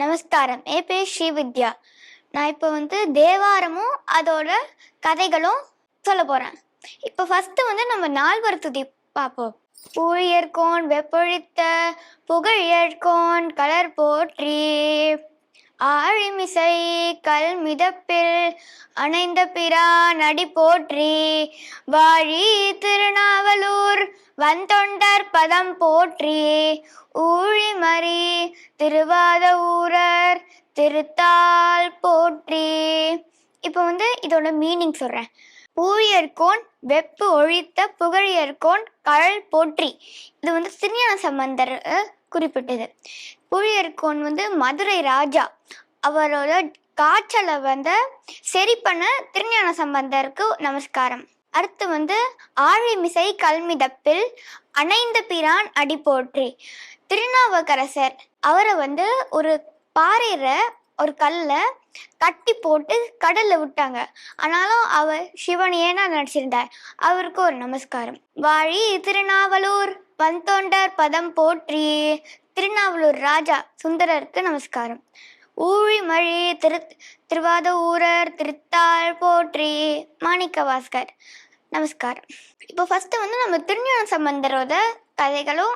நமஸ்காரம். என் பேர் ஸ்ரீவித்யா. நான் இப்போ தேவாரமும் அதோட கதைகளும் சொல்ல போறேன். இப்போ ஃபர்ஸ்ட் நம்ம நால்வர் துதி பார்ப்போம். ஊழியர்கோன் வெப்பொழித்த புகழியர்கோன் கலர் போற்றி, ஆழிமிசை கல் மிதப்பில் அணைந்த பிரான் அடி போற்றி, வாழி திருநாவலூர் வந்தொண்டர் பதம் போற்றி, ஊழிமறி திருவாத ஊரர் திருத்தால் போற்றி. இப்போ இதோட மீனிங் சொல்றேன். ஊழியர்கோன் வெப்பு ஒழித்த புகழியர்கோன் கழல் போற்றி. இது திருஞான சம்பந்தர் குறிப்பிட்டது. ஊழியர்கோன் மதுரை ராஜா. அவரோட காய்ச்சலை சரி பண்ண திருஞான சம்பந்தருக்கு நமஸ்காரம். அடுத்து ஆழிமிசை கல்மிதப்பில் அணைந்த பிரான் அடி போற்றி. திருநாவுக்கரசர் அவரை ஒரு பாறையில ஒரு கல்ல கட்டி போட்டு கடல்ல விட்டாங்க. ஆனாலும் அவர் சிவனையே தான் நடிச்சிருந்தார். அவருக்கு ஒரு நமஸ்காரம். வாழி திருநாவலூர் வந்தொண்டர் பதம் போற்றி. திருநாவலூர் ராஜா சுந்தரருக்கு நமஸ்காரம். ஊழிமழி திருவாத ஊரர் திருத்தாள் போற்றி. மாணிக்கவாசகர் நமஸ்காரம். இப்போ ஃபர்ஸ்ட் நம்ம திருஞான சம்பந்தரோட கதைகளும்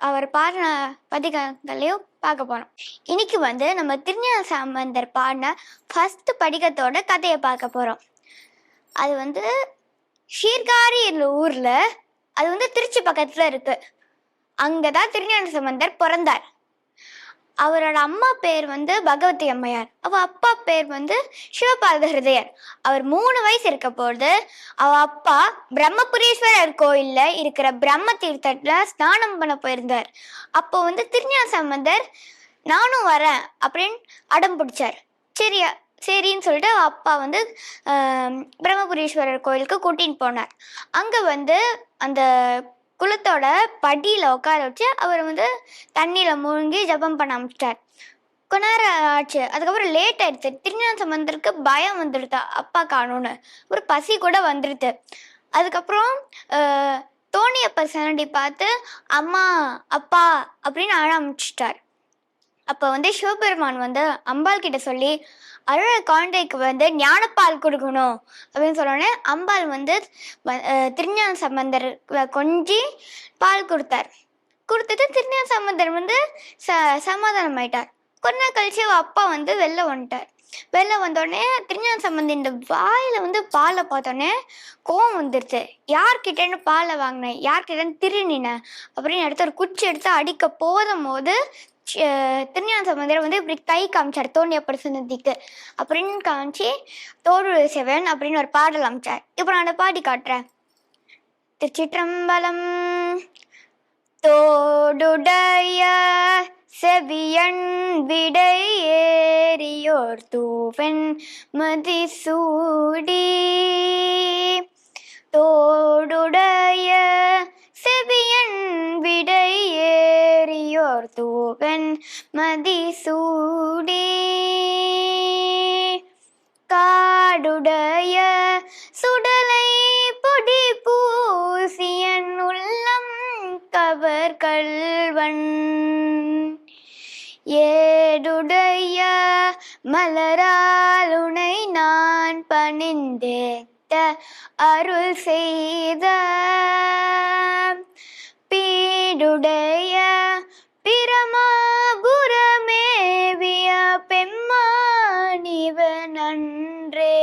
அவர் பாடின பதிகங்களையும் பார்க்க போறோம். இன்னைக்கு நம்ம திருஞான சம்பந்தர் பாடின ஃபர்ஸ்ட் பதிகத்தோட கதையை பார்க்க போறோம். அது சீர்காழி ஊர்ல, அது திருச்சி பக்கத்துல இருக்கு. அங்கதான் திருஞான சம்பந்தர் பிறந்தார். அவரோட அம்மா பேர் பகவதி அம்மையார். அவ அப்பா பேர் சிவபாத ஹிருதயர். அவர் 3 வயசு இருக்க போது அவ அப்பா பிரம்மபுரீஸ்வரர் கோயில்ல இருக்கிற பிரம்ம தீர்த்தத்துல ஸ்நானம் பண்ண போயிருந்தார். அப்போ திருஞான சம்பந்தர் நானும் வரேன் அப்படின்னு அடம் பிடிச்சார். சரின்னு சொல்லிட்டு அப்பா பிரம்மபுரீஸ்வரர் கோயிலுக்கு கூட்டின்னு போனார். அங்க அந்த குளத்தோட படியில உட்கார வச்சு அவர் தண்ணியில மூழ்கி ஜபம் பண்ண ஆரம்பிச்சிட்டார். கொஞ்ச நேரம் ஆச்சு. அதுக்கப்புறம் லேட் ஆயிடுச்சு. திருஞான சம்பந்தருக்கு பயம் வந்துடுதா, அப்பா காணும்னு. ஒரு பசி கூட வந்துடுது. அதுக்கப்புறம் தோணியப்பர் சன்னடி பார்த்து அம்மா அப்பா அப்படின்னு அழ ஆரம்பிச்சிட்டார். அப்போ சிவபெருமான் அம்பாள் கிட்ட சொல்லி அழ குழந்தைக்கு ஞானப்பால் கொடுக்கணும் அப்படின்னு சொன்னோடனே அம்பாள் திருஞான சம்பந்தர் கொஞ்சி பால் கொடுத்தார். கொடுத்துட்டு திருஞான சம்பந்தர் சமாதானம் ஆயிட்டார். கொஞ்ச நாள் கழிச்சு அப்பா வெளில வந்துட்டார். வெளில வந்தோடனே திருஞான சம்பந்தர் இந்த வாயில பாலை பார்த்தோடனே கோவம் வந்துருச்சு. யார்கிட்டன்னு பாலை வாங்கினேன், யார்கிட்டன்னு திருநின அப்படின்னு எடுத்து ஒரு குச்சி எடுத்து அடிக்க போது திருஞான சம்பந்தர் இப்படி கை காமிச்சார் தோணியப்பர் சன்னதிக்கு. அப்படின்னு காமிச்சு தோடு செவன் அப்படின்னு ஒரு பாடல் அமைச்சார். இப்போ நான் அந்த பாடி காட்டுறேன். திருச்சிற்றம்பலம். தோடுடைய செவியன் விடை ஏறியோர் தூவன் மதிசூடி. தோடுடைய செவியன் விடை ஏறியோர் தூவன் மதிசூடி. காடுடைய சுடலை பொடி பூசியன் உள்ளம் கவர் கள்வன். ஏடுடைய மலராலுனை நான் பணிந்தேத்த அருள் செய்த. பீடுடைய பிரமாபுரமேவிய பெம்மானிவன் அன்றே.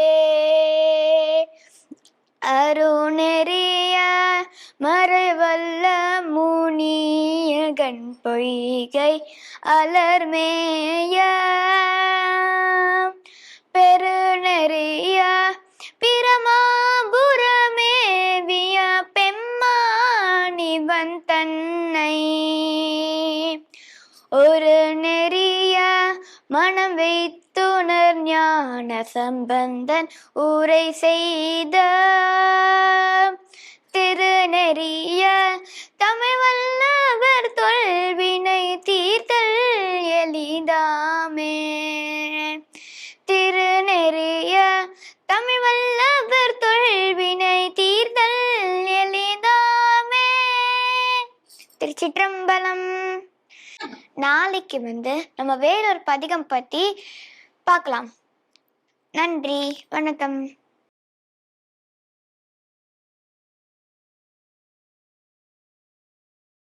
அருணெறிய மறைவல்ல முனியகன் பொய்கை அலர்மேய. பெருநெறிய பிரமாபுரமேவிய பெம்மானிவன் தன்னை. ஒரு நெறிய மனம் வைத்துணர் ஞான சம்பந்தன் உரை செய்த. திருநெறிய தமிழ் வல்லவர் தொல்வினை தீர்த்தல் எளிதாமே. திருநெறிய தமிழ் வல்லவர் தொல்வினை தீர்த்தல் எளிதாமே. திருச்சிற்றம்பலம். நாளைக்கு வந்து நம்ம வேறொரு பதிகம் பற்றி பார்க்கலாம். நன்றி, வணக்கம்.